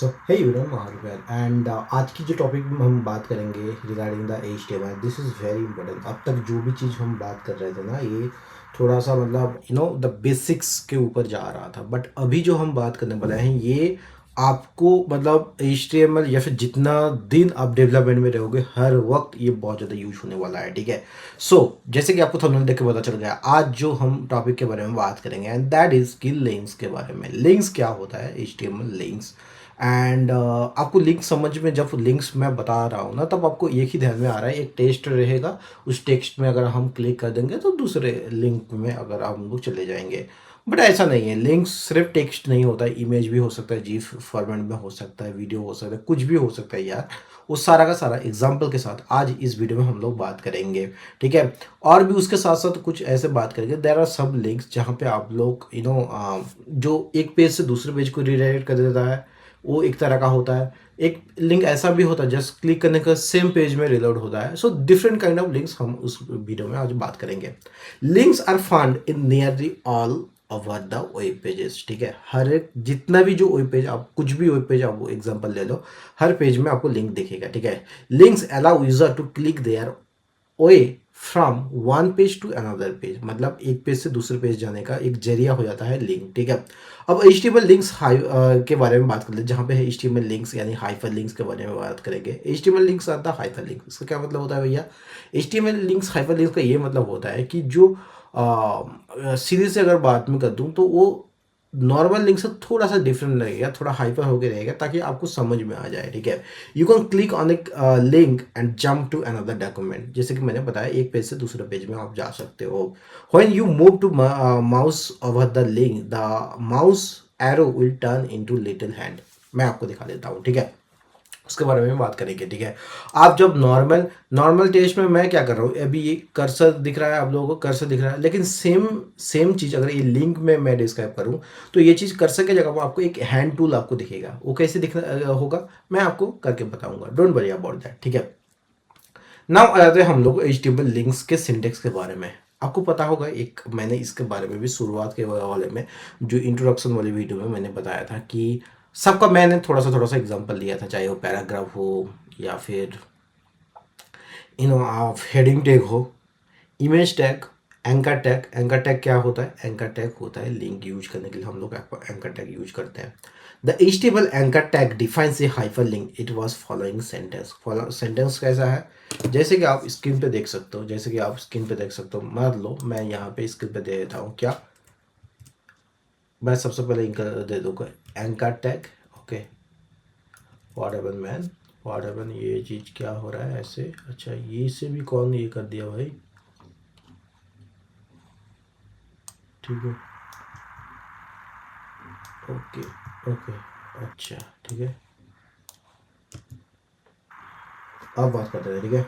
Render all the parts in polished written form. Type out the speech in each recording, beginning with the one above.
So hey यूरन marvel and आज की जो टॉपिक में हम बात करेंगे regarding the HTML, this is very important. अब तक जो भी चीज़ हम बात कर रहे थे ना, ये थोड़ा सा मतलब द बेसिक्स के ऊपर जा रहा था, बट अभी जो हम बात करने वाले हैं ये आपको मतलब HTML या फिर जितना दिन आप डेवलपमेंट में रहोगे हर वक्त ये बहुत ज़्यादा यूज होने वाला है। ठीक है। जैसे कि आपको थंबनेल देख के पता चल गया, आज जो हम टॉपिक के बारे में बात करेंगे एंड दैट इज कि लिंक्स के बारे में। लिंक्स क्या होता है, HTML लिंक्स। एंड आपको लिंक समझ में, जब लिंक्स मैं बता रहा हूँ ना, तब आपको एक ही ध्यान में आ रहा है, एक टेक्स्ट रहेगा, उस टेक्स्ट में अगर हम क्लिक कर देंगे तो दूसरे लिंक में अगर हम लोग चले जाएंगे। बट ऐसा नहीं है, लिंक्स सिर्फ टेक्स्ट नहीं होता है, इमेज भी हो सकता है, जीफ फॉर्मेट में हो सकता है, वीडियो हो सकता है, कुछ भी हो सकता है यार। वो सारा का सारा एग्जाम्पल के साथ आज इस वीडियो में हम लोग बात करेंगे। ठीक है। और भी उसके साथ साथ कुछ ऐसे बात करेंगे, देर आर सब लिंक्स जहाँ पे आप लोग जो एक पेज से दूसरे पेज को रिडायरेक्ट कर देता है, वो एक तरह का होता है। एक लिंक ऐसा भी होता है जस्ट क्लिक करने का सेम पेज में रिलोड होता है। So different kind of links हम उस वीडियो में आज बात करेंगे। Links are found in nearly all over the web pages. ठीक है, हर एक जितना भी जो वेब पेज, आप कुछ भी वेब पेज आप एग्जांपल ले लो, हर पेज में आपको लिंक दिखेगा। ठीक है। Links allow user to click their way from one page to another page, मतलब एक पेज से दूसरे पेज जाने का एक जरिया हो जाता है लिंक। ठीक है। अब HTML लिंक्स के बारे में बात कर ले, जहाँ पे है HTML लिंक्स यानी हाइपर लिंक्स के बारे में बात करेंगे। HTML लिंक्स आता है हाइपर लिंक्स, इसका क्या मतलब होता है भैया? HTML लिंक्स हाइपर लिंक्स का ये मतलब होता है कि जो सीधे से अगर बात में कर दूँ तो वो नॉर्मल लिंक से थोड़ा सा डिफरेंट रहेगा, थोड़ा हाइपर होकर रहेगा ताकि आपको समझ में आ जाए। ठीक है। You can click on a link and jump to another document, जैसे कि मैंने बताया एक पेज से दूसरे पेज में आप जा सकते हो। When you move to mouse over the link, the mouse arrow will turn into little hand. मैं आपको दिखा देता हूँ। ठीक है। उसके बारे में बात करेंगे। ठीक है। आप जब नॉर्मल नॉर्मल टेस्ट में मैं क्या कर रहा हूँ, अभी ये कर्सर दिख रहा है, आप लोगों को कर्सर दिख रहा है, लेकिन सेम सेम चीज़ अगर ये लिंक में मैं डिस्क्राइब करूँ तो ये चीज़ कर्सर की जगह पर आपको एक हैंड टूल आपको दिखेगा। वो कैसे दिखना होगा मैं आपको करके बताऊंगा, डोंट वरी अबाउट दैट। ठीक है। नाउ आ जाते हैं हम लोग HTML लिंक्स के सिंटेक्स के बारे में। आपको पता होगा, एक मैंने इसके बारे में भी शुरुआत के वाले में जो इंट्रोडक्शन वाली वीडियो में मैंने बताया था कि सबका मैंने थोड़ा सा एग्जांपल लिया था, चाहे वो पैराग्राफ हो या फिर आप हेडिंग टैग हो, image tag, anchor tag. Anchor tag क्या होता है? एंकर टैग होता है लिंक यूज करने के लिए हम लोग एंकर टैग यूज करते हैं। The HTML anchor tag defines A hyperlink it was following sentence. Follow sentence कैसा है, जैसे कि आप स्क्रीन पे देख सकते हो, जैसे कि आप स्क्रीन पे देख सकते हो। मान लो मैं यहाँ पे स्क्रीन पे दे देता हूँ क्या, मैं सबसे पहले इनका दे दूँगा anchor tag. Okay, what happened man, what happened, ये चीज़ क्या हो रहा है ऐसे? अच्छा, ये से भी कौन ये कर दिया भाई? ठीक है। ओके ओके, अच्छा ठीक है, अब बात करते हैं। ठीक है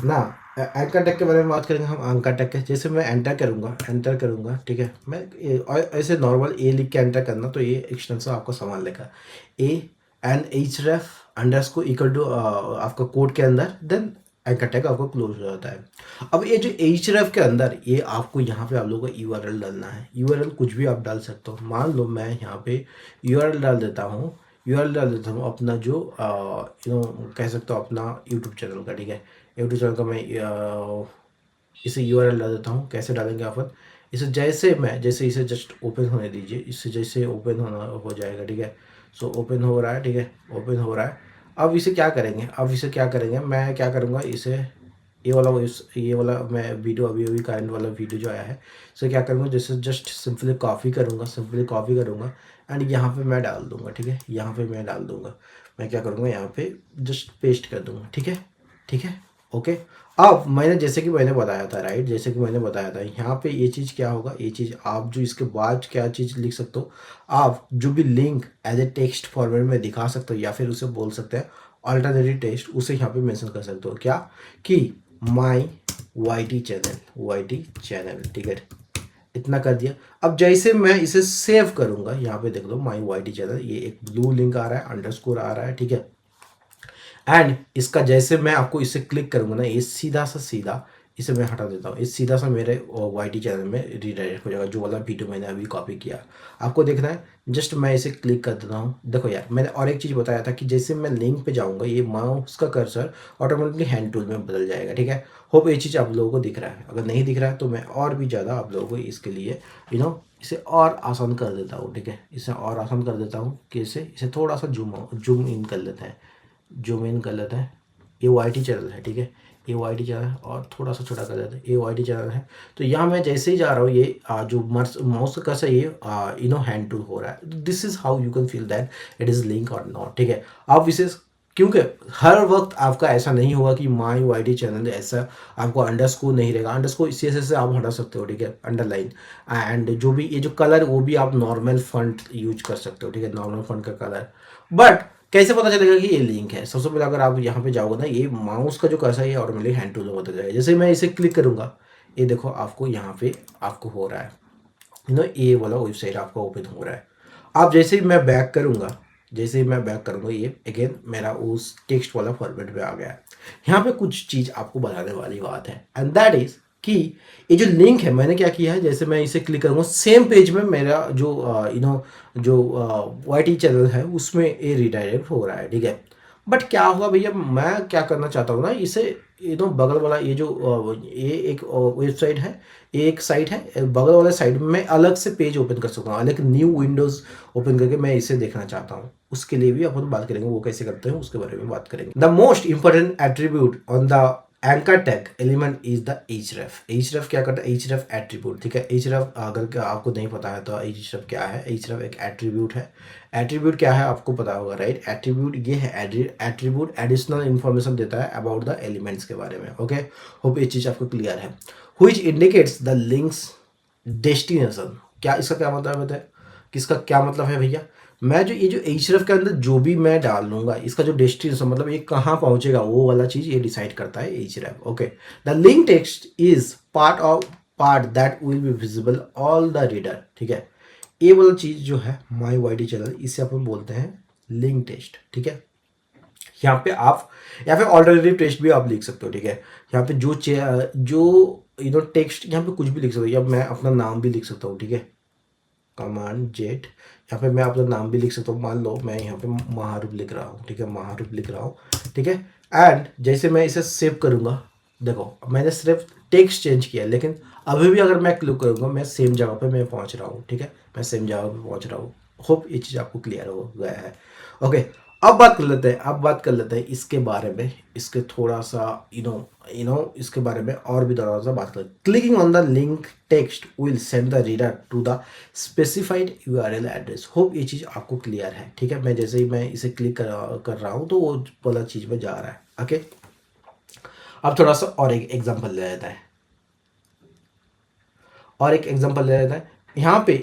ना। एंकर टैग के बारे में बात करेंगे हम। एंकर टैग के जैसे मैं एंटर करूँगा। ठीक है, मैं और ऐसे नॉर्मल ए लिख के एंटर करना तो ये एक्सटेंशन आपको सामान लेगा। A and H ref under को इक्वल टू आपका कोड के अंदर, देन एंकर टैग आपको क्लोज हो जाता है। अब ये जो एच रेफ के अंदर, ये आपको यहाँ पे आप लोगों को URL डालना है। URL कुछ भी आप डाल सकते हो। मान लो मैं यहाँ पे URL डाल देता हूँ, URL डाल देता हूँ अपना जो कह सकते हो अपना यूट्यूब चैनल का। ठीक है, यूट्यूब चैनल का मैं इसे URL डाल देता हूँ। कैसे डालेंगे अपन? इसे जैसे इसे जस्ट ओपन होने दीजिए, इससे जैसे ओपन होना हो जाएगा। ठीक है। सो ओपन हो रहा है। ठीक है, ओपन हो रहा है। अब इसे क्या करेंगे, मैं क्या करूँगा, इसे ये वाला मैं वीडियो अभी अभी करंट वाला वीडियो जो आया है, इसे क्या करूँगा, जैसे जस्ट सिंपली कॉपी करूँगा एंड यहाँ पे मैं डाल दूँगा। ठीक है, यहाँ पे मैं डाल दूँगा। मैं क्या करूँगा, यहाँ पे जस्ट पेस्ट कर दूँगा। ठीक है। ठीक है। ओके। अब मैंने जैसे कि मैंने बताया था, राइट, जैसे कि मैंने बताया था, यहाँ पे ये चीज़ क्या होगा, ये चीज़ आप जो इसके बाद क्या चीज़ लिख सकते हो, आप जो भी link as a text format में दिखा सकते हो या फिर उसे बोल सकते हैं अल्टरनेटिव टेक्स्ट, उसे यहाँ पे मेंशन कर सकते हो क्या, कि माई YT चैनल। ठीक है, इतना कर दिया। अब जैसे मैं इसे सेव करूंगा, यहाँ पे देख लो माई YT चैनल, ये एक ब्लू लिंक आ रहा है, अंडरस्कोर आ रहा है। ठीक है। एंड इसका जैसे मैं आपको इसे क्लिक करूंगा ना, ये सीधा सा सीधा इसे मैं हटा देता हूँ, इस सीधा सा मेरे वाई टी चैनल में रीडायरेक्ट हो जाएगा, जो वाला वीडियो मैंने अभी कॉपी किया। आपको देखना है, जस्ट मैं इसे क्लिक कर देता हूँ। देखो यार, मैंने और एक चीज़ बताया था कि जैसे मैं लिंक पे जाऊँगा, ये माउस का कर्सर ऑटोमेटिकली हैंड टूल में बदल जाएगा, ठीक है। होप ये चीज़ आप लोगों को दिख रहा है। अगर नहीं दिख रहा है तो मैं और भी ज़्यादा आप लोगों को इसके लिए इसे और आसान कर देता हूँ, ठीक है। इसे और आसान कर देता हूँ कि इसे थोड़ा सा जूम इन कर लेते हैं, जूम इन कर लेते हैं। ये वाई टी चैनल है, ठीक है, ये वाई टी चैनल है, और थोड़ा सा छोटा कर देते हैं, ये वाई टी चैनल है। तो यहाँ मैं जैसे ही जा रहा हूँ, ये जो माउस का कर्सर ये हैंड टूल हो रहा है। This is how you can feel that it is link और नॉट, ठीक है। आप विशेष, क्योंकि हर वक्त आपका ऐसा नहीं होगा कि माई वाई टी चैनल ऐसा आपको अंडरस्कोर नहीं रहेगा। अंडरस्कोर इसी से आप हटा सकते हो, ठीक है, अंडरलाइन। एंड जो भी ये जो कलर, वो भी आप नॉर्मल फॉन्ट यूज कर सकते हो, ठीक है, नॉर्मल फॉन्ट का कलर। बट कैसे पता चलेगा कि ये लिंक है? सबसे पहले अगर आप यहाँ पे जाओगे ना, ये माउस का जो कर्सर है ये ऑटोमेटिक हैंड टूल में बदल जाएगा। जैसे मैं इसे क्लिक करूंगा, ये देखो आपको यहाँ पे आपको हो रहा है, ये वाला वेबसाइट आपका ओपन हो रहा है। आप जैसे ही मैं बैक करूंगा, जैसे ही मैं बैक करूंगा, ये अगेन मेरा उस टेक्स्ट वाला फॉर्मेट पे आ गया है। यहाँ पे कुछ चीज़ आपको बताने वाली बात है, एंड दैट इज कि ये जो लिंक है, मैंने क्या किया है, जैसे मैं इसे क्लिक करूंगा, सेम पेज में मेरा जो जो वाई टी चैनल है उसमें ये रिडायरेक्ट हो रहा है, ठीक है। बट क्या होगा भैया, मैं क्या करना चाहता हूँ ना, इसे बगल वाला ये जो ये एक वेबसाइट है, ये एक साइट है, बगल वाले साइड में मैं अलग से पेज ओपन कर सकता हूँ, अलग न्यू विंडोज ओपन करके मैं इसे देखना चाहता हूँ। उसके लिए भी अपन बात करेंगे, वो कैसे करते हैं उसके बारे में बात करेंगे। The most important attribute on the anchor tag element is the href। href क्या करता है? href एट्रीब्यूट, ठीक है। href अगर आपको नहीं पता है तो href क्या है? href एक एट्रीब्यूट है। एट्रीब्यूट क्या है आपको पता होगा, राइट। एट्रीब्यूट ये है, एट्रीब्यूट एडिशनल इन्फॉर्मेशन देता है अबाउट द एलिमेंट्स के बारे में, ओके। होप ये चीज़ आपको क्लियर है। Which indicates the links destination. क्या इसका क्या मतलब है? किसका क्या मतलब है भैया? मैं जो ये जो href के अंदर जो भी मैं डाल लूंगा, इसका जो डेस्टिनेशन मतलब ये कहाँ पहुंचेगा, वो वाला चीज ये डिसाइड करता है href, okay. The link text is part that will be visible all the reader, ठीक है। ये वाला चीज जो है माई वाई टी चैनल, इसे अपन बोलते हैं लिंक टेक्स्ट, ठीक है। यहाँ पे आप या फिर ऑल्टरनेटिव टेक्स्ट भी आप लिख सकते हो, ठीक है। यहाँ पे जो टेक्स्ट यहाँ पे कुछ भी लिख सकते हो, या मैं अपना नाम भी लिख सकता हूँ, ठीक है। कमांड जेट, यहाँ पे मैं अपना नाम भी लिख सकता हूँ। मान लो मैं यहाँ पे महारूप लिख रहा हूँ, ठीक है, महारूप लिख रहा हूँ, ठीक है। एंड जैसे मैं इसे सेव करूँगा, देखो मैंने सिर्फ टेक्स्ट चेंज किया, लेकिन अभी भी अगर मैं क्लिक करूँगा, मैं सेम जगह पे मैं पहुँच रहा हूँ, ठीक है, मैं सेम जगह पे पहुँच रहा हूँ। होप ये चीज़ आपको क्लियर हो गया है, ओके। अब बात कर लेते हैं इसके बारे में, इसके थोड़ा सा इसके बारे में और भी थोड़ा सा बात करें। Clicking on the link text will send the reader to the specified URL address. Hope ये चीज़ आपको क्लियर है, ठीक है। मैं जैसे ही मैं इसे क्लिक कर रहा हूँ तो वो वाला चीज़ में जा रहा है, ओके। अब थोड़ा सा और एक एग्जाम्पल ले लेता है, यहाँ पे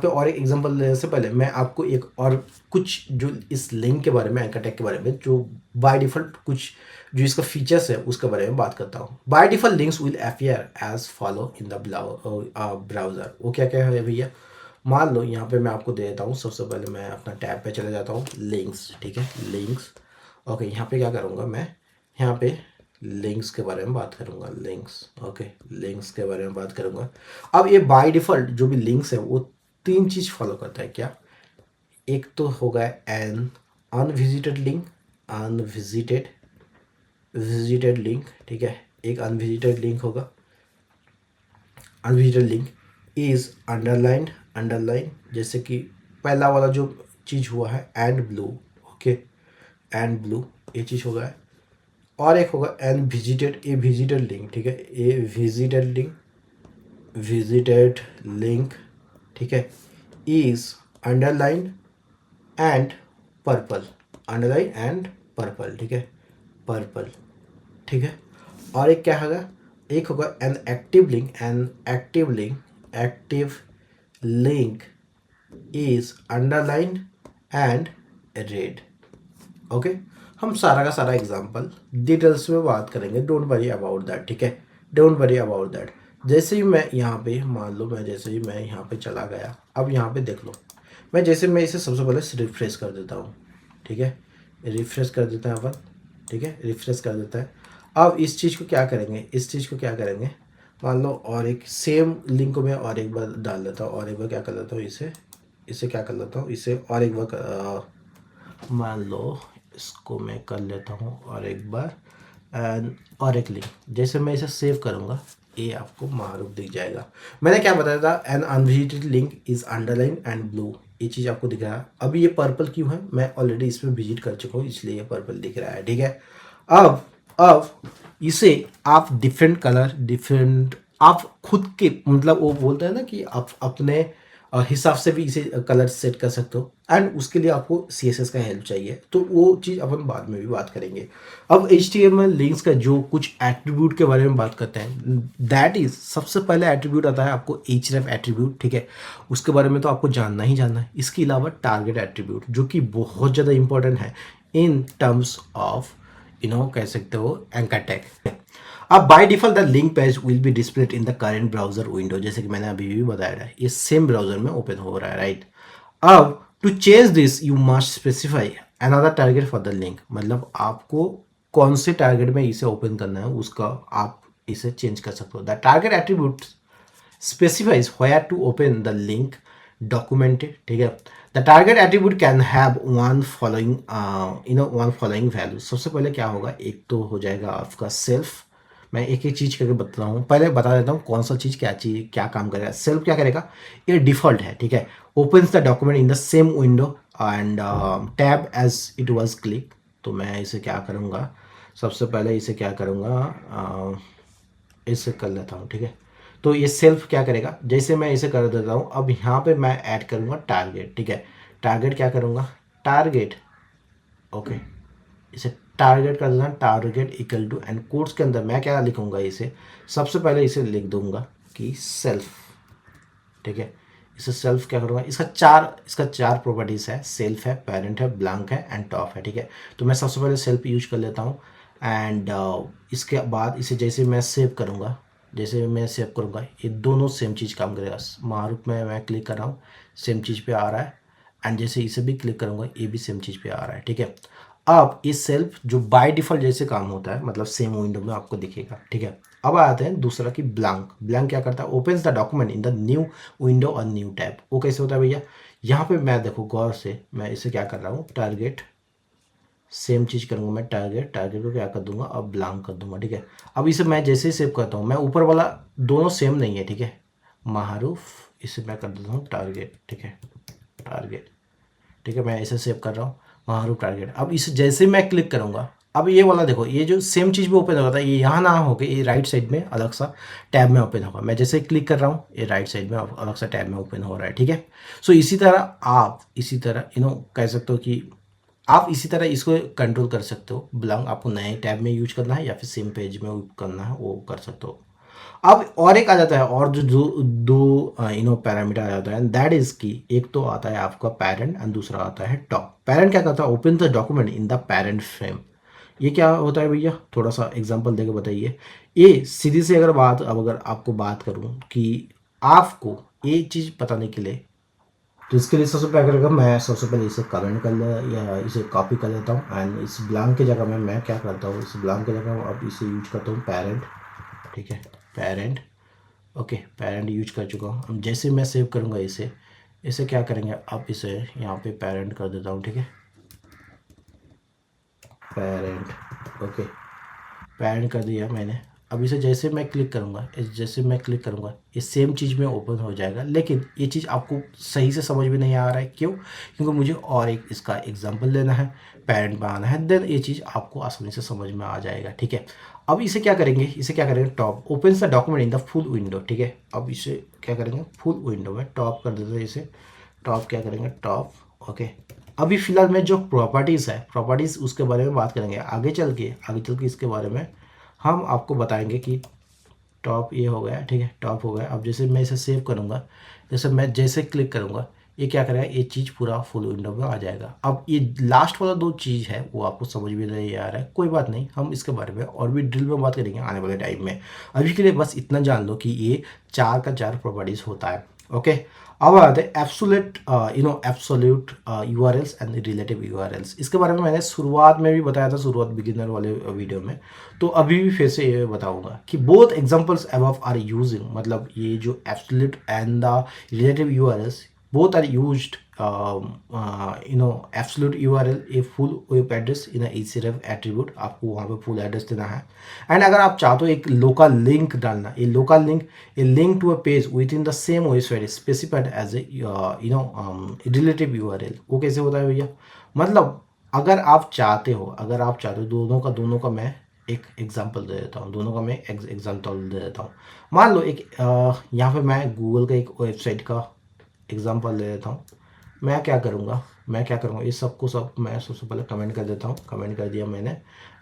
और एक एग्जांपल लेने से पहले मैं आपको एक और कुछ जो इस लिंक के बारे में, एंकर टैग के बारे में, जो बाय डिफॉल्ट कुछ जो इसका फीचर्स है उसके बारे में बात करता हूँ। By default links will appear as follow in the browser. वो क्या क्या है भैया? मान लो यहाँ पे मैं आपको दे देता हूँ। सबसे पहले मैं अपना टैब पे चले जाता हूँ, लिंक्स, ठीक है, लिंक्स, ओके। यहाँ पे क्या करूँगा मैं, यहाँ पे लिंक्स के बारे में बात करूंगा, लिंक्स, ओके, लिंक्स के बारे में बात करूंगा। अब ये बाय डिफॉल्ट जो भी लिंक्स है वो तीन चीज फॉलो करता है। क्या? एक तो होगा an unvisited link, unvisited visited link, ठीक है, एक अनविजिटेड लिंक होगा। अनविजिटेड लिंक इज अंडरलाइन, जैसे कि पहला वाला जो चीज हुआ है and blue, okay, and blue ये चीज होगा है। और एक होगा an visited, a visited link, ठीक है, ए विजिटेड लिंक, ठीक है, is underline and purple, underline and purple, ठीक है, पर्पल, ठीक है। और एक क्या होगा, एक होगा an active link is underline and red, okay. हम सारा का सारा एग्जाम्पल डिटेल्स में बात करेंगे, डोंट वरी अबाउट दैट, ठीक है, डोंट वरी अबाउट दैट। जैसे ही मैं यहाँ पे मान लो मैं जैसे ही मैं यहाँ पे चला गया, अब यहाँ पे देख लो, मैं इसे सबसे पहले रिफ्रेश कर देता हूँ, ठीक है, रिफ्रेश कर देता है अपन, ठीक है, रिफ्रेश कर देता है। अब इस चीज़ को क्या करेंगे, इस चीज़ को क्या करेंगे, मान लो और एक सेम लिंक को मैं और एक बार डाल देता हूँ, और एक बार क्या कर लेता हूँ, इसे क्या कर लेता हूँ, इसे और एक बार मान लो इसको मैं कर लेता हूँ और एक बार एंड और एक लिंक। जैसे मैं इसे सेव करूँगा ये आपको मारूफ दिख जाएगा। मैंने क्या बताया था, an unvisited link is underline and blue, ये चीज़ आपको दिख रहा है। अभी ये पर्पल क्यों है, मैं ऑलरेडी इसमें विजिट कर चुका हूँ इसलिए ये पर्पल दिख रहा है, ठीक है। अब इसे आप डिफरेंट कलर, डिफरेंट आप खुद के मतलब वो बोलते हैं ना कि आप अपने हिसाब से भी इसे कलर सेट कर सकते हो, एंड उसके लिए आपको CSS का हेल्प चाहिए, तो वो चीज़ अपन बाद में भी बात करेंगे। अब HTML लिंक्स का जो कुछ एट्रीब्यूट के बारे में बात करते हैं, दैट इज सबसे पहले एट्रीब्यूट आता है आपको href एट्रीब्यूट, ठीक है। उसके बारे में तो आपको जानना ही जानना है। इसके अलावा टारगेट एट्रीब्यूट जो कि बहुत ज़्यादा इंपॉर्टेंट है इन टर्म्स ऑफ कह सकते हो एंकर टैग। अब by default the link page will be displayed in the current browser window, जैसे कि मैंने अभी भी बताया है, ये सेम ब्राउजर में ओपन हो रहा है, राइट। अब to change this you must specify another target for the link, मतलब आपको कौन से टारगेट में इसे ओपन करना है उसका आप इसे चेंज कर सकते हो। The target attribute specifies where to open the link documented, ठीक है। The target attribute can have one following value. सबसे पहले क्या होगा, एक तो हो जाएगा आपका सेल्फ। मैं एक एक चीज़ करके बता रहा हूँ, पहले बता देता हूँ कौन सा चीज़ क्या काम करेगा। सेल्फ क्या करेगा, ये डिफ़ॉल्ट है, ठीक है। Opens the document in the same window and tab as it was click. तो मैं इसे क्या करूँगा, सबसे पहले इसे क्या करूँगा, इसे कर लेता हूँ, ठीक है। तो ये सेल्फ क्या करेगा, जैसे मैं इसे कर देता हूँ, अब यहाँ पे मैं ऐड करूँगा टारगेट, ठीक है। टारगेट क्या करूँगा, टारगेट, ओके, इसे टारगेट कर देना, target equal to, and codes के अंदर मैं क्या लिखूंगा, इसे सबसे पहले इसे लिख दूंगा कि सेल्फ, ठीक है। इसे सेल्फ क्या करूँगा, इसका चार प्रॉपर्टीज़ है, सेल्फ है, पेरेंट है, ब्लैंक है एंड टॉप है, ठीक है। तो मैं सबसे पहले सेल्फ यूज कर लेता हूँ एंड इसके बाद इसे जैसे मैं सेव करूँगा, ये दोनों सेम चीज़ काम करेगा। मारूफ में मैं क्लिक कर रहा हूँ, सेम चीज़ पे आ रहा है, एंड जैसे इसे भी क्लिक करूँगा ये भी सेम चीज़ पे आ रहा है, ठीक है। अब ये सेल्फ जो बाय डिफ़ॉल्ट जैसे काम होता है, मतलब सेम विंडो में आपको दिखेगा, ठीक है। अब आते हैं दूसरा कि ब्लैंक क्या करता है, opens the document in the new window और न्यू टैब। वो कैसे होता है भैया, यहाँ पे मैं देखो गौर से, मैं इसे क्या कर रहा हूँ, टारगेट, सेम चीज़ करूँगा मैं, टारगेट को क्या कर दूंगा, अब ब्लैंक कर दूंगा, ठीक है। अब इसे मैं जैसे ही सेव करता हूँ, मैं ऊपर वाला दोनों सेम नहीं है, ठीक है। मारूफ, इसे मैं कर देता हूँ टारगेट, ठीक है, टारगेट, ठीक है। मैं इसे सेव कर रहा हूँ, मारूफ टारगेट। अब इसे जैसे मैं क्लिक करूँगा, अब ये वाला देखो, ये जो सेम चीज़ भी ओपन हो रहा था, ये यहाँ ना होकर ये राइट साइड में अलग सा टैब में ओपन होगा। मैं जैसे क्लिक कर रहा हूँ, ये राइट साइड में अलग सा टैब में ओपन हो रहा है, ठीक है। सो इसी तरह आप कह सकते हो कि आप इसी तरह इसको कंट्रोल कर सकते हो। ब्लैंक आपको नए टैब में यूज करना है या फिर सेम पेज में करना है, वो कर सकते हो। अब और एक आ जाता है, और जो दो पैरामीटर आ जाता है, दैट इज की एक तो आता है आपका पेरेंट एंड दूसरा आता है टॉप। पेरेंट क्या करता है, open the document in the parent frame. ये क्या होता है भैया, थोड़ा सा एग्जांपल देके बताइए। ये सीधी से अगर आपको बात करूं कि आपको ये चीज़ बताने के लिए, तो इसके लिए सबसे पहले करेगा, मैं सबसे पहले इसे कमेंट कर ले या इसे कॉपी कर लेता हूँ, एंड इस ब्लैंक की जगह में मैं क्या करता हूँ, इस ब्लैंक की जगह अब इसे यूज करता हूँ पेरेंट, ठीक है, पेरेंट, ओके, पेरेंट यूज कर चुका हूँ। अब जैसे मैं सेव करूँगा इसे क्या करेंगे, अब इसे यहाँ पे पेरेंट कर देता हूँ, ठीक है, पेरेंट, ओके, पेरेंट कर दिया मैंने। अब इसे जैसे मैं क्लिक करूँगा ये सेम चीज़ में ओपन हो जाएगा, लेकिन ये चीज़ आपको सही से समझ में नहीं आ रहा है, क्यों, क्योंकि मुझे और एक इसका एग्जांपल लेना है, पेरेंट बनाना है, देन ये चीज़ आपको आसानी से समझ में आ जाएगा, ठीक है। अब इसे क्या करेंगे, top opens the document in the full window, ठीक है। अब इसे क्या करेंगे, फुल विंडो में टॉप कर देते हैं, इसे टॉप क्या करेंगे, टॉप, ओके। अभी फिलहाल में जो प्रॉपर्टीज़ उसके बारे में बात करेंगे, आगे चल के इसके बारे में हम आपको बताएंगे कि टॉप ये हो गया, ठीक है, टॉप हो गया। अब जैसे मैं इसे सेव करूँगा, जैसे क्लिक करूँगा, ये क्या करेगा, ये चीज़ पूरा फुल विंडो में आ जाएगा। अब ये लास्ट वाला दो चीज़ है वो आपको समझ में नहीं आ रहा है, कोई बात नहीं, हम इसके बारे में और भी ड्रिल में बात करेंगे आने वाले टाइम में। अभी के लिए बस इतना जान लो कि ये 4 का 4 प्रॉपर्टीज़ होता है। ओके, अब आते हैं absolute absolute URLs and relative URLs. इसके बारे में मैंने शुरुआत में भी बताया था, शुरुआत बिगिनर वाले वीडियो में, तो अभी भी फिर से ये बताऊंगा कि both examples above are using, मतलब ये जो absolute and the relative URLs both are used absolute URL, a full web address in a href attribute, आपको वहाँ पे फुल एड्रेस देना है। एंड अगर आप चाहते हो एक लोकल लिंक डालना, ये local link, a link to a page with in the same website specified as a relative URL, वो कैसे होता है भैया? मतलब अगर आप चाहते हो दोनों का मैं एक एग्जांपल दे देता हूँ, दोनों का मैं एग्जांपल दे देता हूँ। मान लो एक यहाँ पे मैं गूगल का एक वेबसाइट का एग्जांपल ले लेता हूँ। मैं क्या करूँगा इस सबको सब मैं सबसे पहले कमेंट कर देता हूँ। कमेंट कर दिया मैंने,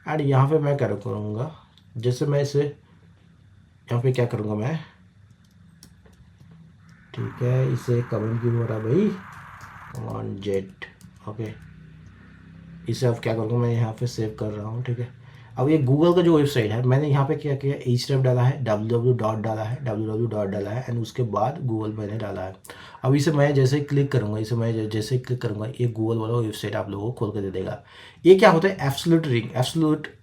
एंड यहाँ पे मैं क्या करूँगा, जैसे मैं इसे यहाँ पे क्या करूँगा मैं, ठीक है, इसे कमेंट क्यों हो रहा भाई, ऑन जेट, ओके, इसे अब क्या करूँगा मैं यहाँ पे सेव कर रहा हूँ, ठीक है। अब ये गूगल का जो वेबसाइट है, मैंने यहाँ पे क्या किया, href डाला है, www डॉट डाला है, www डॉट डाला है, एंड उसके बाद गूगल मैंने डाला है। अब इसे मैं जैसे ही क्लिक करूँगा, ये गूगल वाला वेबसाइट आप लोगों को खोल कर दे देगा। ये क्या होता है,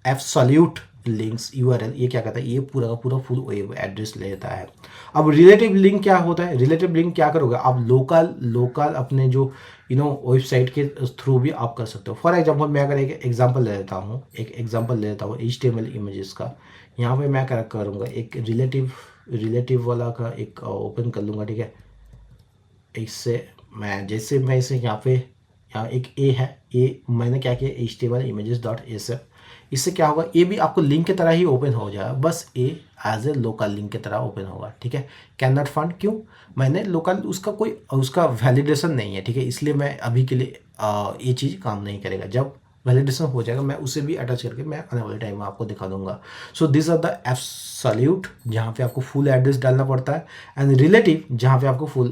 एब्सोल्यूट लिंक्स यूआरएल, ये क्या कहता है, ये पूरा का पूरा फुल वेब एड्रेस लेता है। अब रिलेटिव लिंक क्या होता है, रिलेटिव लिंक क्या करोगे आप, लोकल अपने जो वेबसाइट के थ्रू भी आप कर सकते हो। फॉर एग्जांपल मैं अगर एक एग्जांपल ले लेता हूँ, HTML इमेजेस का, यहाँ पे मैं क्या करूँगा, एक रिलेटिव वाला का एक ओपन कर लूँगा, ठीक है। इससे मैं इसे यहाँ एक ए है, ए मैंने क्या किया, HTML images डॉट SF, इससे क्या होगा, ये भी आपको लिंक की तरह ही ओपन हो जाएगा, बस ए एज ए लोकल लिंक की तरह ओपन होगा, ठीक है। कैन नॉट फाइंड, क्यों, मैंने लोकल उसका वैलिडेशन नहीं है, ठीक है, इसलिए मैं अभी के लिए ये चीज़ काम नहीं करेगा। जब वैलिडेशन हो जाएगा मैं उसे भी अटैच करके मैं आने वाले टाइम में आपको दिखा दूंगा। So this are the absolute, जहाँ पे आपको फुल एड्रेस डालना पड़ता है, एंड रिलेटिव जहाँ पे आपको फुल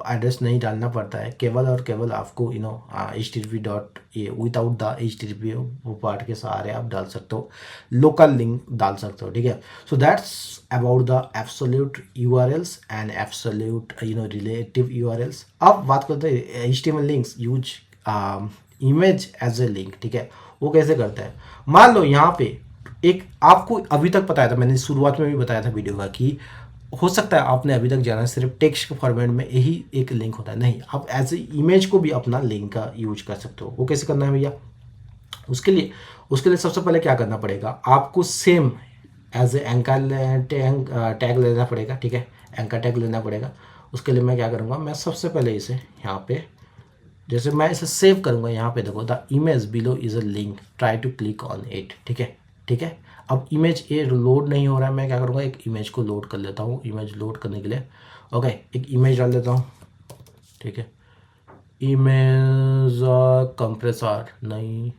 एड्रेस नहीं डालना पड़ता है, केवल और केवल आपको HTTP डॉट ये विदाउट द HTTP पार्ट के सहारे आप डाल सकते हो, लोकल लिंक डाल सकते हो, ठीक है। So that's about the absolute URLs and absolute relative URLs। अब बात करते हैं HTML links use image as a link, ठीक है, वो कैसे करता है। मान लो यहाँ पे एक आपको अभी तक बताया था, मैंने शुरुआत में भी बताया था वीडियो का, कि हो सकता है आपने अभी तक जाना सिर्फ टेक्स्ट के फॉर्मेट में यही एक लिंक होता है, नहीं, आप एज ए इमेज को भी अपना लिंक का यूज कर सकते हो। वो कैसे करना है भैया, उसके लिए सबसे पहले क्या करना पड़ेगा, आपको same as a anchor tag लेना पड़ेगा, ठीक है, एंकर टैग लेना पड़ेगा। उसके लिए मैं क्या करूँगा, मैं सबसे पहले इसे यहाँ पे, जैसे मैं इसे सेव करूँगा, यहाँ पे देखो, the image below is a link, try to click on it, ठीक है। अब इमेज ये लोड नहीं हो रहा है, मैं क्या करूँगा, एक इमेज को लोड कर लेता हूँ। इमेज लोड करने के लिए ओके, एक इमेज डाल देता हूँ, ठीक है, इमेज कंप्रेसर नहीं,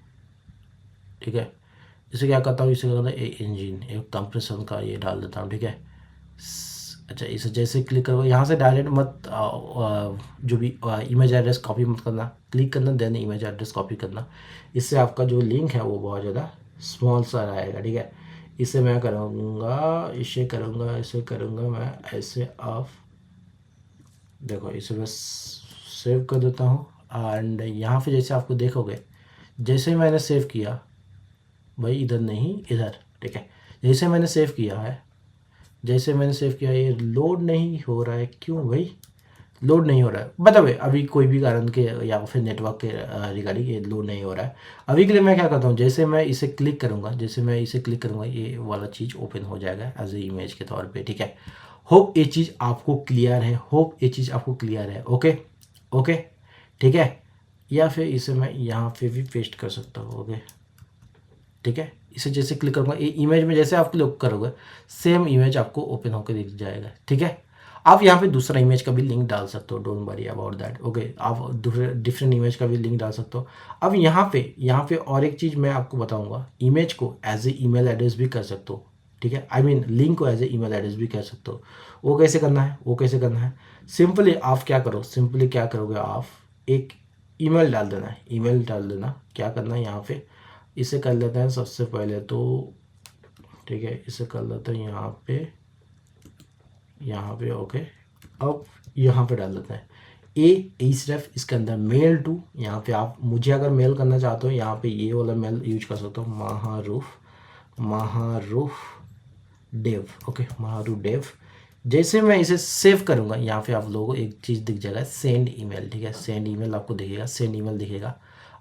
ठीक है। इसे क्या करता हूँ, इसे करता है इंजन, एक कंप्रेसर का ये डाल देता हूँ, ठीक है। अच्छा, इसे जैसे क्लिक करो, यहाँ से डायरेक्ट मत जो भी इमेज एड्रेस कॉपी मत करना, क्लिक करना देन इमेज एड्रेस कॉपी करना, इससे आपका जो लिंक है वो बहुत ज़्यादा स्मॉल सा रहेगा, ठीक है। इसे मैं इसे करूँगा मैं ऐसे ऑफ, देखो इसे मैं सेव कर देता हूँ, एंड यहाँ पे जैसे आपको देखोगे, जैसे ही मैंने सेव किया भाई, इधर नहीं इधर, ठीक है, जैसे मैंने सेव किया ये लोड नहीं हो रहा है, क्यों भाई लोड नहीं हो रहा है, बताओ अभी कोई भी कारण के या फिर नेटवर्क के रिगार्डिंग ये लोड नहीं हो रहा है। अभी के लिए मैं क्या करता हूँ, जैसे मैं इसे क्लिक करूँगा ये वाला चीज़ ओपन हो जाएगा एज ए इमेज के तौर पे, ठीक है। होप ये चीज़ आपको क्लियर है, ओके, ठीक है। या फिर इसे मैं यहाँ पे भी पेस्ट कर सकता हूँ, ओके, ठीक है। इसे जैसे क्लिक करूँगा, ये इमेज में जैसे आप क्लिक करोगे सेम इमेज आपको ओपन होकर दिख जाएगा, ठीक है। आप यहाँ पे दूसरा इमेज का भी लिंक डाल सकते हो, don't worry about that, okay. आप डिफरेंट इमेज का भी लिंक डाल सकते हो। अब यहाँ पे और एक चीज़ मैं आपको बताऊँगा, इमेज को एज ए ईमेल एड्रेस भी कर सकते हो, ठीक है, आई मीन लिंक को एज ए ईमेल एड्रेस भी कर सकते हो। वो कैसे करना है, सिंपली आप क्या करोगे, आप एक ईमेल डाल देना, क्या करना है, यहाँ पे इसे कर लेते हैं सबसे पहले तो, ठीक है, इसे कर लेते हैं यहाँ पे, ओके। अब यहाँ पे डाल देते हैं ए सिर्फ इसके अंदर मेल टू, यहाँ पे आप मुझे अगर मेल करना चाहते हो यहाँ पे ये वाला मेल यूज कर सकते हो, महारूफ डेव। ओके, महारूफ डेव। जैसे मैं इसे सेव करूँगा यहाँ पे आप लोगों को एक चीज़ दिख जाएगा, सेंड ईमेल। ठीक है, सेंड ईमेल आपको दिखेगा, सेंड ईमेल दिखेगा।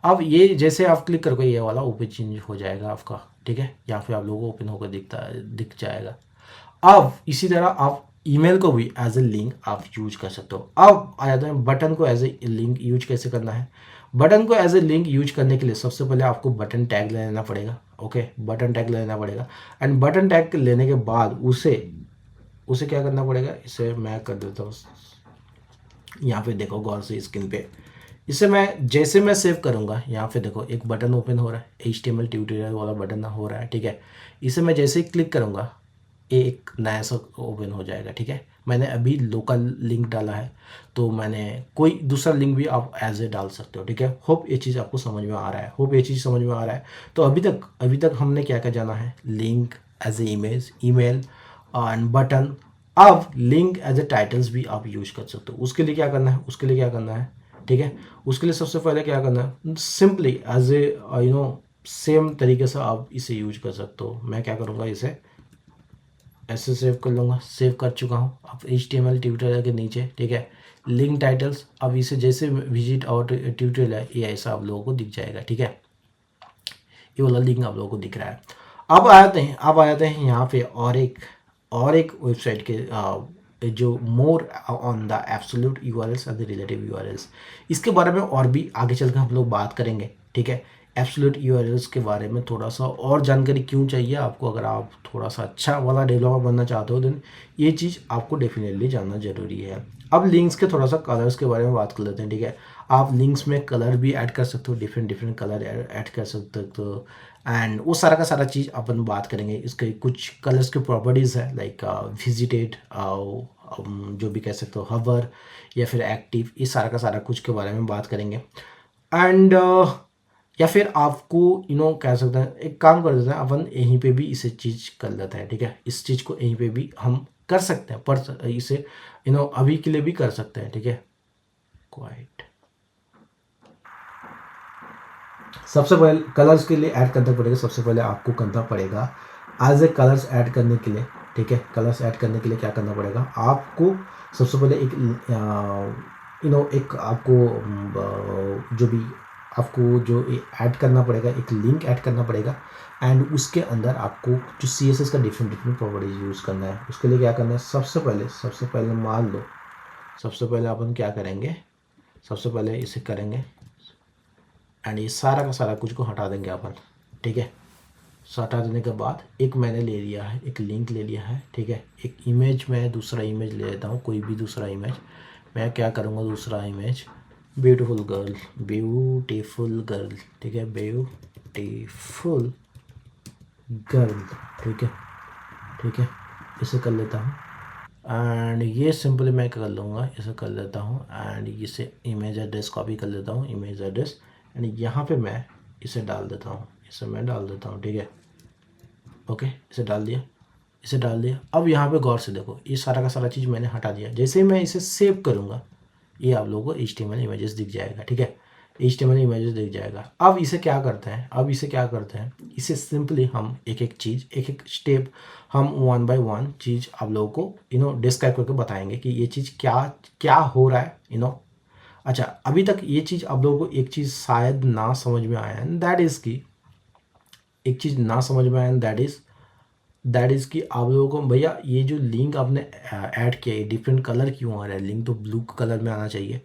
अब ये जैसे आप क्लिक करोगे ये वाला ओपन चेंज हो जाएगा आपका। ठीक है, यहाँ पे आप लोगों को ओपन होकर दिख जाएगा। अब इसी तरह आप ईमेल को भी एज ए लिंक आप यूज कर सकते हो। अब आ जाता है बटन को एज ए लिंक यूज कैसे करना है। बटन को एज ए लिंक यूज करने के लिए सबसे पहले आपको बटन टैग लेना पड़ेगा। ओके, बटन टैग लेना पड़ेगा एंड बटन टैग लेने के बाद उसे क्या करना पड़ेगा, इसे मैं कर देता हूँ। यहाँ पे देखो गौर से स्क्रीन पे, इसे मैं जैसे मैं सेव करूँगा यहाँ पे देखो एक बटन ओपन हो रहा है, HTML ट्यूटोरियल वाला बटन हो रहा है। ठीक है, इसे मैं जैसे ही क्लिक करूँगा एक नया सा ओपन हो जाएगा। ठीक है, मैंने अभी लोकल लिंक डाला है, तो मैंने कोई दूसरा लिंक भी आप एज ए डाल सकते हो। ठीक है, होप ये चीज़ आपको समझ में आ रहा है, होप ये चीज़ समझ में आ रहा है। तो अभी तक हमने क्या क्या जाना है, link as a image, email and button. अब लिंक एज ए टाइटल्स भी आप यूज कर सकते हो। उसके लिए क्या करना है, ठीक है, उसके लिए सबसे पहले क्या करना है, सिंपली एज ए सेम तरीके से आप इसे यूज कर सकते हो। मैं क्या करूँगा, इसे ऐसे सेव कर लूँगा, सेव कर चुका हूँ। अब HTML ट्यूटोरियल के नीचे, ठीक है, लिंक टाइटल्स। अब इसे जैसे विजिट और ट्यूटोरियल है ये ऐसा आप लोगों को दिख जाएगा। ठीक है, ये वाला लिंक आप लोगों को दिख रहा है। अब आ जाते हैं यहाँ पे और एक वेबसाइट के जो more on the absolute URLs and the relative URLs, इसके बारे में और भी आगे चलकर हम लोग बात करेंगे। ठीक है, एब्सोल्यूट यूआरएल्स के बारे में थोड़ा सा और जानकारी क्यों चाहिए आपको, अगर आप थोड़ा सा अच्छा वाला डेवलपर बनना चाहते हो देन ये चीज़ आपको डेफिनेटली जानना जरूरी है। अब लिंक्स के थोड़ा सा कलर्स के बारे में बात कर लेते हैं। ठीक है, आप लिंक्स में कलर भी ऐड कर सकते हो, डिफरेंट कलर ऐड कर सकते हो एंड वो सारा का सारा चीज़ अपन बात करेंगे। इसके कुछ कलर्स के प्रॉपर्टीज़ है लाइक विजिटेड, जो भी कह सकते हो, हवर या फिर एक्टिव, ये सारा का सारा कुछ के बारे में बात करेंगे। एंड या फिर आपको कह सकते हैं एक काम कर देते हैं अपन, यहीं पे भी इसे चीज़ कर लेते हैं। ठीक है, इस चीज़ को यहीं पे भी हम कर सकते हैं, पर इसे अभी के लिए भी कर सकते हैं। ठीक है, क्वाइट। सबसे पहले कलर्स के लिए ऐड करना पड़ेगा, सबसे पहले आपको करना पड़ेगा एज ए कलर्स ऐड करने के लिए। ठीक है, कलर्स ऐड करने के लिए क्या करना पड़ेगा आपको, सबसे पहले एक आपको जो ऐड करना पड़ेगा, एक लिंक ऐड करना पड़ेगा एंड उसके अंदर आपको जो CSS का डिफरेंट प्रॉपर्टीज यूज़ करना है। उसके लिए क्या करना है, सबसे पहले मान लो, सबसे पहले अपन क्या करेंगे, सबसे पहले इसे करेंगे एंड ये सारा का सारा कुछ को हटा देंगे अपन। ठीक है, हटा देने के बाद एक मैंने ले लिया है, एक लिंक ले लिया है। ठीक है, एक इमेज, मैं दूसरा इमेज ले लेता हूँ, कोई भी दूसरा इमेज। मैं क्या करूँगा, दूसरा इमेज ब्यूटीफुल गर्ल। ठीक है, ब्यूटीफुल गर्ल। ठीक है, इसे कर लेता हूँ एंड ये सिंपली मैं कर लूँगा, इसे कर लेता हूँ एंड इसे इमेज एड्रेस कॉपी कर लेता हूँ, इमेज एड्रेस एंड यहाँ पे मैं इसे डाल देता हूँ, ठीक है, ओके, इसे डाल दिया। अब यहाँ पे गौर से देखो, ये सारा का सारा चीज़ मैंने हटा दिया। जैसे ही मैं इसे सेव करूँगा ये आप लोगों को HTML इमेजेस दिख जाएगा। ठीक है, HTML इमेजेस दिख जाएगा। अब इसे क्या करते हैं, इसे सिंपली हम एक स्टेप हम 1 by 1 चीज़ आप लोगों को डिस्क्राइब करके बताएंगे कि ये चीज़ क्या हो रहा है। अच्छा, अभी तक ये चीज़ आप लोगों को एक चीज़ शायद ना समझ में आया है, दैट इज़ कि आप लोगों को, भैया ये जो लिंक आपने ऐड किया है डिफरेंट कलर क्यों आ रहा है, लिंक तो ब्लू कलर में आना चाहिए।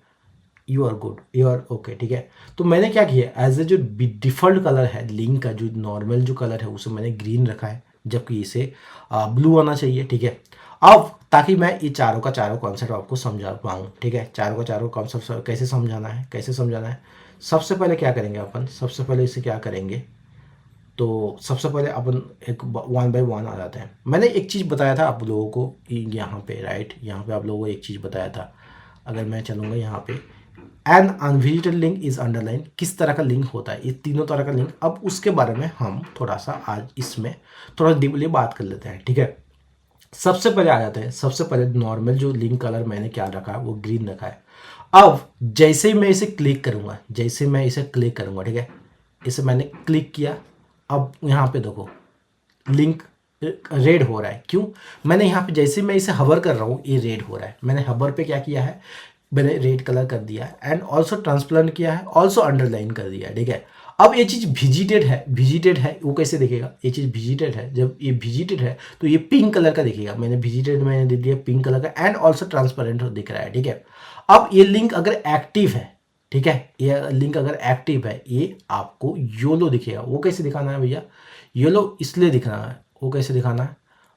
You are good, you are okay. ठीक है, तो मैंने क्या किया, एज ए जो डिफ़ॉल्ट कलर है लिंक का, जो नॉर्मल जो कलर है उसे मैंने ग्रीन रखा है, जबकि इसे ब्लू आना चाहिए। ठीक है, अब ताकि मैं ये चारों का चारों कॉन्सेप्ट आपको समझा पाऊँ। ठीक है, चारों का चारों कॉन्सेप्ट कैसे समझाना है, सबसे पहले क्या करेंगे अपन, सबसे पहले इसे क्या करेंगे, तो सबसे पहले अपन एक 1 by 1 आ जाते हैं। मैंने एक चीज़ बताया था आप लोगों को यहाँ पे, राइट, यहाँ पे आप लोगों को एक चीज़ बताया था। अगर मैं चलूँगा यहाँ पे, an unvisited link is underline, किस तरह का लिंक होता है, ये तीनों तरह का लिंक। अब उसके बारे में हम थोड़ा सा आज इसमें थोड़ा डीपली बात कर लेते हैं। ठीक है, सबसे पहले आ जाते हैं, सबसे पहले नॉर्मल जो लिंक कलर मैंने क्या रखा है वो ग्रीन रखा है। अब जैसे ही मैं इसे क्लिक करूंगा, जैसे मैं इसे क्लिक करूंगा, ठीक है, इसे मैंने क्लिक किया, अब यहाँ पे देखो लिंक रेड हो रहा है। क्यों? मैंने यहाँ पे जैसे मैं इसे हवर कर रहा हूँ ये रेड हो रहा है। मैंने हवर पे क्या किया है, मैंने रेड कलर कर दिया है एंड ऑल्सो ट्रांसप्लेंट किया है, ऑल्सो अंडरलाइन कर दिया है, ठीक है। अब ये चीज़ विजिटेड है, विजिटेड है वो कैसे दिखेगा, ये चीज़ विजिटेड है, जब ये विजिटेड है तो ये पिंक कलर का दिखेगा। मैंने विजिटेड मैंने दे दिया पिंक कलर का एंड ऑल्सो ट्रांसपेरेंट दिख रहा है, ठीक है। अब ये लिंक अगर एक्टिव है, ठीक है, ये लिंक अगर एक्टिव है ये आपको योलो दिखेगा। वो कैसे दिखाना है भैया, योलो इसलिए दिखाना है, वो कैसे दिखाना है,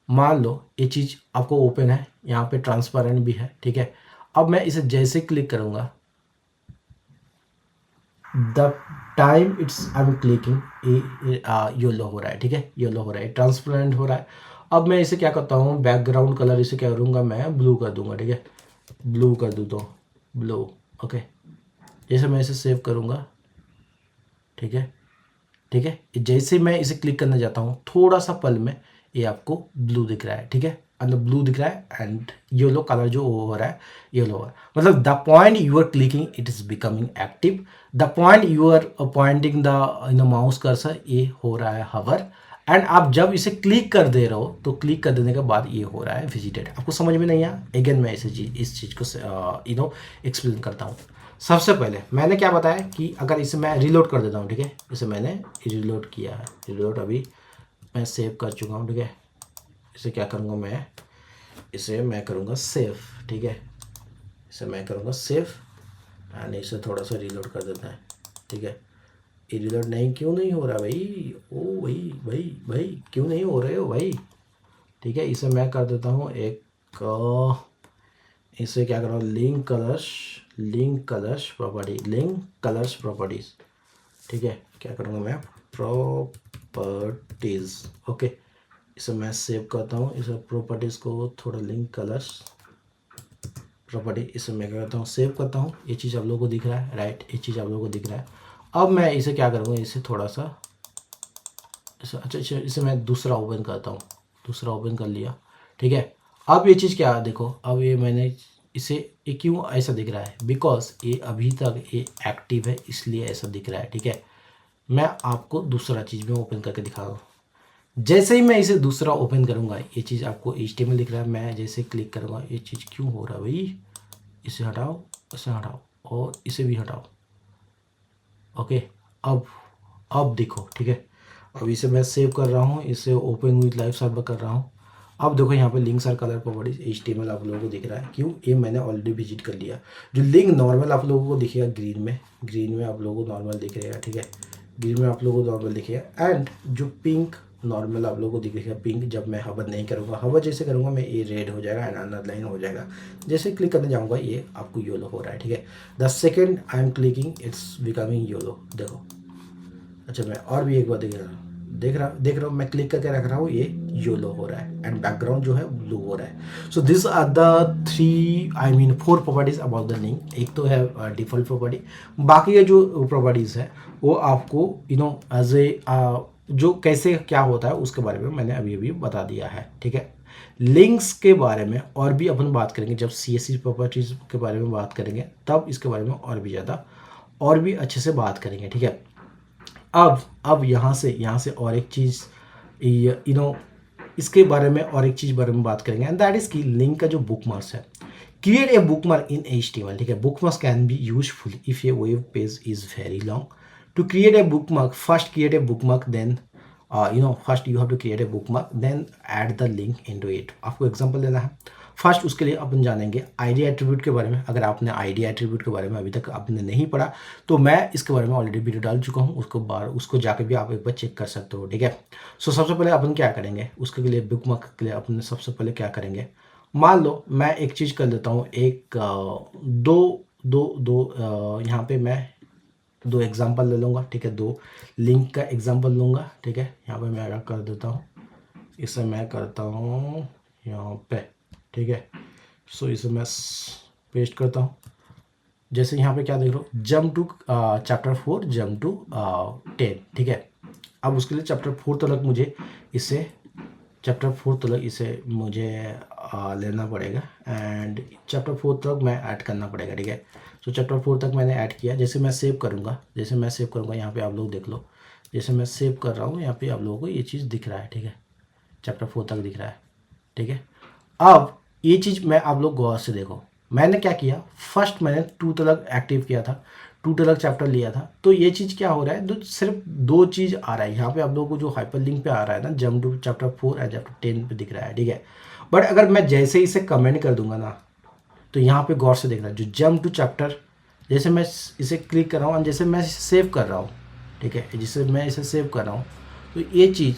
मान लो ये चीज़ आपको ओपन है, यहाँ पे ट्रांसपेरेंट भी है, ठीक है। अब मैं इसे जैसे क्लिक करूंगा, the time it's I am clicking yellow हो रहा है, ठीक है, येलो हो रहा है, ट्रांसपेरेंट हो रहा है। अब मैं इसे क्या करता हूँ, बैकग्राउंड कलर इसे क्या करूँगा, मैं ब्लू कर दूंगा, ठीक है, ब्लू कर दूँ तो ब्लू, ओके। जैसे मैं इसे सेव करूँगा, ठीक है, ठीक है, जैसे मैं इसे क्लिक करने जाता हूँ थोड़ा सा पल में ये आपको ब्लू दिख रहा है, ठीक है, अंदर ब्लू दिख रहा है एंड येलो कलर जो हो रहा है येलो हो रहा है। मतलब the point you are clicking it is becoming active, the point you are pointing the mouse cursor ये हो रहा है हवर एंड आप जब इसे क्लिक कर दे रहे हो तो क्लिक कर देने के बाद ये हो रहा है विजिटेड। आपको समझ में नहीं आया, अगेन मैं इस चीज़ को एक्सप्लेन करता हूँ। सबसे पहले मैंने क्या बताया कि अगर इसे मैं रीलोड कर देता हूँ, ठीक है, इसे मैंने रीलोड किया है, रीलोड अभी मैं सेव कर चुका हूँ, ठीक है। इसे क्या करूँगा मैं, इसे मैं करूँगा सेव, ठीक है, इसे मैं करूँगा सेव एंड इसे थोड़ा सा रीलोड कर देता है, ठीक है। ये रीलोड नहीं, क्यों नहीं हो रहा भाई, ओ भाई भाई भाई क्यों नहीं हो रहे हो भाई, ठीक है। इसे मैं कर देता हूँ एक इसे क्या कर रहा हूँ, link colours property, link colours properties, ठीक है, क्या करूँगा मैं, प्रॉपर्टीज, ओके। इसे मैं सेव करता हूँ, इसे प्रॉपर्टीज़ को थोड़ा लिंक कलर्स प्रॉपर्टी, इसे मैं क्या करता हूँ, सेव करता हूँ। ये चीज़ आप लोगों को दिख रहा है, राइट, ये चीज़ आप लोगों को दिख रहा है। अब मैं इसे क्या करूँगा, इसे थोड़ा सा अच्छा इसे मैं दूसरा ओपन करता हूँ, दूसरा ओपन कर लिया, ठीक है। अब ये चीज़ क्या देखो, अब ये मैंने इसे ये क्यों ऐसा दिख रहा है, बिकॉज ये अभी तक ये एक्टिव है इसलिए ऐसा दिख रहा है, ठीक है। मैं आपको दूसरा चीज़ में ओपन करके दिखा रहा हूँ। जैसे ही मैं इसे दूसरा ओपन करूँगा ये चीज़ आपको HTML दिख रहा है, मैं जैसे क्लिक करूँगा ये चीज़ क्यों हो रहा है भाई, इसे हटाओ, इसे हटाओ और इसे भी हटाओ, ओके। अब देखो, ठीक है, अब इसे मैं सेव कर रहा हूँ, इसे ओपन विद लाइव सर्वर कर रहा हूँ। अब देखो यहाँ पे links are colour properties HTML आप लोगों को दिख रहा है, क्यों, ये मैंने ऑलरेडी विजिट कर लिया। जो लिंक नॉर्मल आप लोगों को दिखेगा ग्रीन में आप लोगों को नॉर्मल दिख रहेगा, ठीक है, ग्रीन में आप लोगों को नॉर्मल दिखेगा एंड जो पिंक नॉर्मल आप लोगों को दिखेगा पिंक, जब मैं हवर नहीं करूँगा, हवर जैसे करूँगा मैं ये रेड हो जाएगा एंड अनदर लाइन हो जाएगा। जैसे क्लिक करने जाऊँगा ये आपको येलो हो रहा है, ठीक है। The second I am clicking it's becoming yellow, देखो। अच्छा मैं और भी एक बार देख रहा हूँ मैं क्लिक करके रख रहा हूँ, ये येलो हो रहा है एंड बैकग्राउंड जो है ब्लू हो रहा है। So this are the 4 properties about the link. एक तो है डिफॉल्ट प्रॉपर्टी, बाकी के जो प्रॉपर्टीज़ है वो आपको एज ए जो कैसे क्या होता है उसके बारे में मैंने अभी बता दिया है, ठीक है। लिंक्स के बारे में और भी अपन बात करेंगे, जब CSS प्रॉपर्टीज के बारे में बात करेंगे तब इसके बारे में और भी ज़्यादा और भी अच्छे से बात करेंगे, ठीक है। अब यहाँ से और एक चीज़ इसके बारे में और एक चीज़ बारे में बात करेंगे एंड दैट इज़ कि लिंक का जो बुकमार्क्स है, create a bookmark in HTML, ठीक है। Bookmarks can be useful if a web page is very long. To create a bookmark, first create a bookmark, then first you have to create a bookmark, then add the link into it. आपको example देना है first, उसके लिए अपन जानेंगे ID attribute के बारे में। अगर आपने आईडी एट्रीब्यूट के बारे में अभी तक आपने नहीं पढ़ा तो मैं इसके बारे में ऑलरेडी वीडियो डाल चुका हूँ, उसको जाके भी आप एक बार चेक कर सकते हो, ठीक है। सो सबसे पहले अपन क्या करेंगे, उसके लिए बुकमार्क के लिए अपन सबसे पहले क्या करेंगे, मान लो मैं एक चीज़ कर देता हूँ, एक दो यहाँ पे मैं 2 एग्जाम्पल ले लूँगा, ठीक है, 2 लिंक का एग्जाम्पल लूँगा, ठीक है। यहाँ पे मैं कर देता हूँ, इसे मैं करता हूँ यहाँ पे, ठीक है। सो इसे मैं पेस्ट करता हूँ। जैसे यहाँ पे क्या देख रहे हो, jump to chapter 4, jump to 10, ठीक है। अब उसके लिए चैप्टर 4 तक मुझे इसे चैप्टर 4 तक इसे मुझे लेना पड़ेगा एंड चैप्टर 4 तक मैं ऐड करना पड़ेगा, ठीक है। सो चैप्टर 4 तक मैंने ऐड किया। जैसे मैं सेव करूँगा, यहाँ पे आप लोग देख लो, जैसे मैं सेव कर रहा हूँ यहाँ पे आप लोगों को ये चीज़ दिख रहा है, ठीक है। चैप्टर 4 तक दिख रहा है, ठीक है। अब ये चीज़ मैं आप लोग गौर से देखो, मैंने क्या किया, फर्स्ट मैंने 2 तक एक्टिव किया था, 2 तक चैप्टर लिया था। तो ये चीज़ क्या हो रहा है, सिर्फ 2 चीज़ आ रहा है यहाँ पे आप लोगों को, जो हाइपर लिंक पे आ रहा है ना, jump to chapter 4 and chapter 10 पे दिख रहा है, ठीक है। बट अगर मैं जैसे ही इसे कमेंट कर दूंगा ना, तो यहाँ पे गौर से देखना, जो जंप टू चैप्टर, जैसे मैं इसे क्लिक कर रहा हूँ, जैसे मैं इसे सेव कर रहा हूँ, ठीक है, जिससे मैं इसे सेव कर रहा हूँ, तो ये चीज़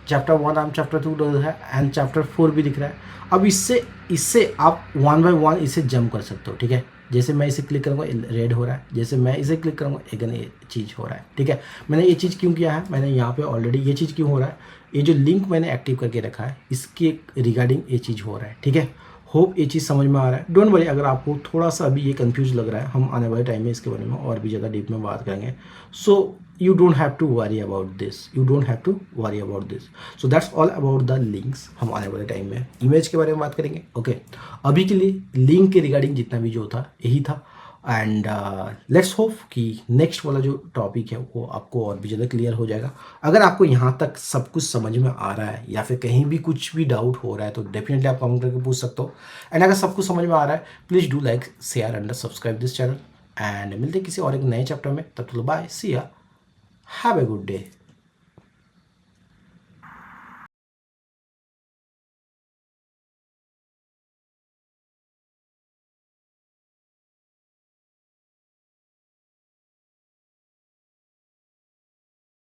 चैप्टर 1 एंड चैप्टर 2 है एंड चैप्टर 4 भी दिख रहा है। अब इससे इससे आप 1 बाय 1 इसे जंप कर सकते हो, ठीक है। जैसे मैं इसे क्लिक करूँगा रेड हो रहा है, जैसे मैं इसे क्लिक करूँगा अगेन ये चीज़ हो रहा है, ठीक है। मैंने ये चीज़ क्यों किया है, मैंने यहाँ पे ऑलरेडी ये चीज़ क्यों हो रहा है, ये जो लिंक मैंने एक्टिव करके रखा है इसके रिगार्डिंग ये चीज़ हो रहा है, ठीक है। होप ये चीज़ समझ में आ रहा है। डोंट वरी अगर आपको थोड़ा सा अभी ये कंफ्यूज लग रहा है, हम आने वाले टाइम में इसके बारे में और भी ज़्यादा डीप में बात करेंगे। सो you don't have to worry about this, so that's all about the links। हम आने वाले टाइम में इमेज के बारे में बात करेंगे, ओके। अभी के लिए लिंक के रिगार्डिंग जितना भी जो था यही था एंड लेट्स होप कि नेक्स्ट वाला जो टॉपिक है वो आपको और भी ज़्यादा क्लियर हो जाएगा। अगर आपको यहाँ तक सब कुछ समझ में आ रहा है या फिर कहीं भी कुछ भी डाउट हो रहा है तो डेफिनेटली आप कमेंट करके पूछ सकते हो। एंड अगर सब कुछ समझ में आ रहा है please do like share and subscribe this channel and मिलते हैं किसी और एक नए चैप्टर में। तब तक बाय, सी या, हैव ए गुड डे।